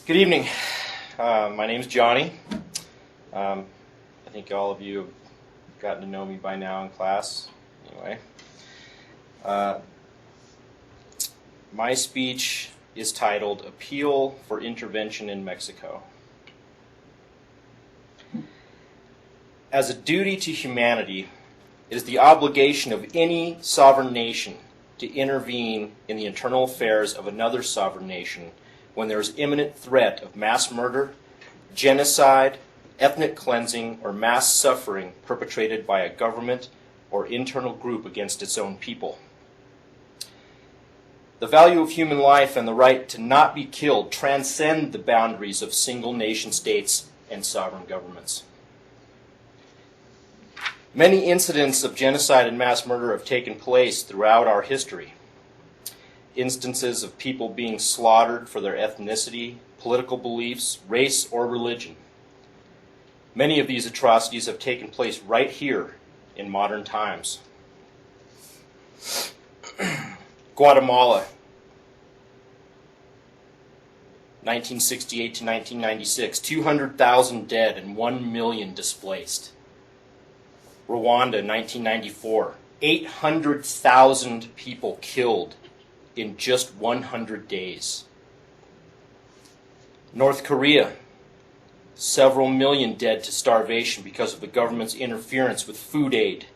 Good evening. My name's Johnny. I think all of you have gotten to know me by now in class. Anyway, my speech is titled Appeal for Intervention in Mexico. As a duty to humanity, it is the obligation of any sovereign nation to intervene in the internal affairs of another sovereign nation when there is imminent threat of mass murder, genocide, ethnic cleansing, or mass suffering perpetrated by a government or internal group against its own people. The value of human life and the right to not be killed transcend the boundaries of single nation states and sovereign governments. Many incidents of genocide and mass murder have taken place throughout our history. Instances of people being slaughtered for their ethnicity, political beliefs, race, or religion. Many of these atrocities have taken place right here in modern times. Guatemala, 1968 to 1996, 200,000 dead and 1 million displaced. Rwanda, 1994, 800,000 people killed in just 100 days. North Korea, several million dead to starvation because of the government's interference with food aid,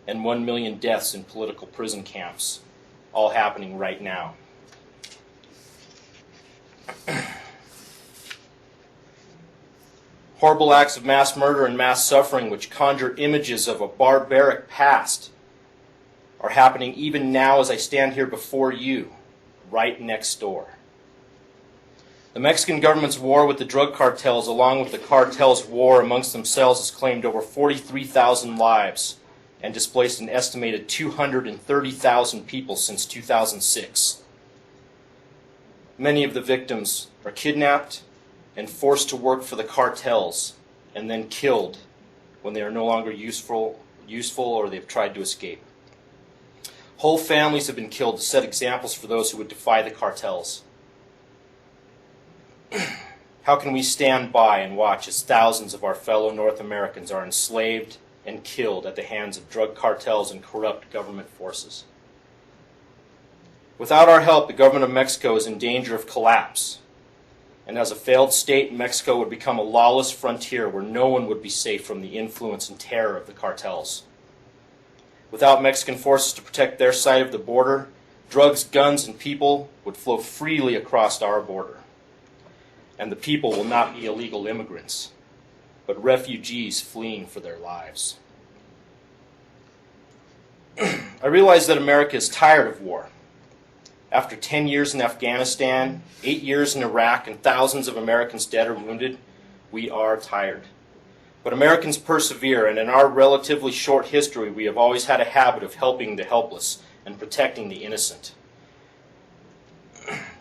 and 1 million deaths in political prison camps, all happening right now. Horrible acts of mass murder and mass suffering which conjure images of a barbaric past are happening even now as I stand here before you, right next door. The Mexican government's war with the drug cartels, along with the cartels' war amongst themselves, has claimed over 43,000 lives and displaced an estimated 230,000 people since 2006. Many of the victims are kidnapped and forced to work for the cartels and then killed when they are no longer useful or they've tried to escape. Whole families have been killed to set examples for those who would defy the cartels. How can we stand by and watch as thousands of our fellow North Americans are enslaved and killed at the hands of drug cartels and corrupt government forces? Without our help, the government of Mexico is in danger of collapse. And as a failed state, Mexico would become a lawless frontier where no one would be safe from the influence and terror of the cartels. Without Mexican forces to protect their side of the border, drugs, guns, and people would flow freely across our border. And the people will not be illegal immigrants, but refugees fleeing for their lives. I realize that America is tired of war. After 10 years in Afghanistan, 8 years in Iraq, and thousands of Americans dead or wounded, we are tired. But Americans persevere, and in our relatively short history, we have always had a habit of helping the helpless and protecting the innocent.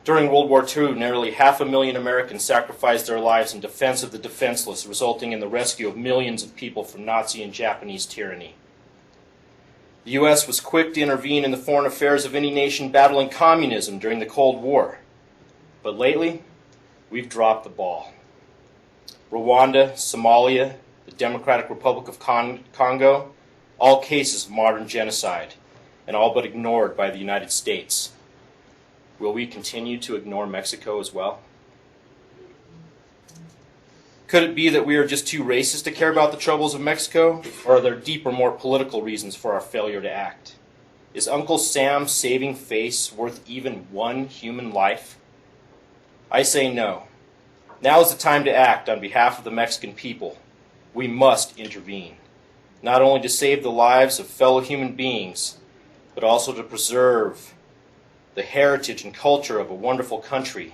During World War II, nearly 500,000 Americans sacrificed their lives in defense of the defenseless, resulting in the rescue of millions of people from Nazi and Japanese tyranny. The U.S. was quick to intervene in the foreign affairs of any nation battling communism during the Cold War. But lately, we've dropped the ball. Rwanda, Somalia, the Democratic Republic of Congo, all cases of modern genocide, and all but ignored by the United States. Will we continue to ignore Mexico as well? Could it be that we are just too racist to care about the troubles of Mexico, or are there deeper, more political reasons for our failure to act? Is Uncle Sam's saving face worth even one human life? I say no. Now is the time to act on behalf of the Mexican people. We must intervene, not only to save the lives of fellow human beings, but also to preserve the heritage and culture of a wonderful country,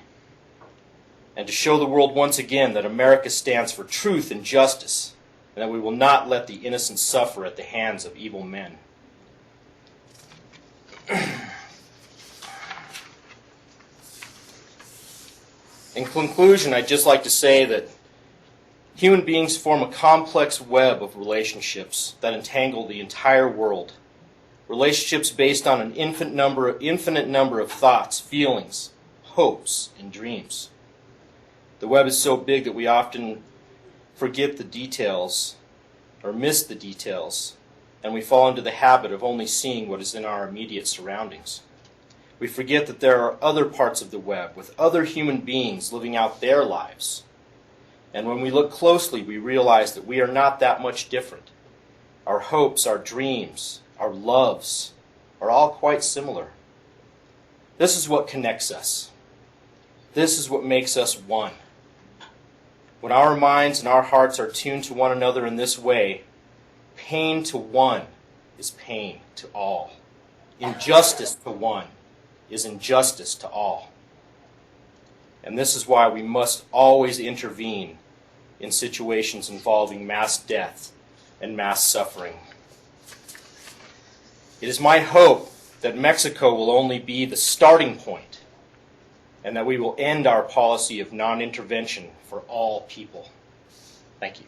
and to show the world once again that America stands for truth and justice, and that we will not let the innocent suffer at the hands of evil men. In conclusion, I'd just like to say that human beings form a complex web of relationships that entangle the entire world. Relationships based on an infinite number of thoughts, feelings, hopes, and dreams. The web is so big that we often forget the details or miss the details, and we fall into the habit of only seeing what is in our immediate surroundings. We forget that there are other parts of the web with other human beings living out their lives. And when we look closely, we realize that we are not that much different. Our hopes, our dreams, our loves are all quite similar. This is what connects us. This is what makes us one. When our minds and our hearts are tuned to one another in this way, pain to one is pain to all. Injustice to one is injustice to all. And this is why we must always intervene in situations involving mass death and mass suffering. It is my hope that Mexico will only be the starting point, and that we will end our policy of non-intervention for all people. Thank you.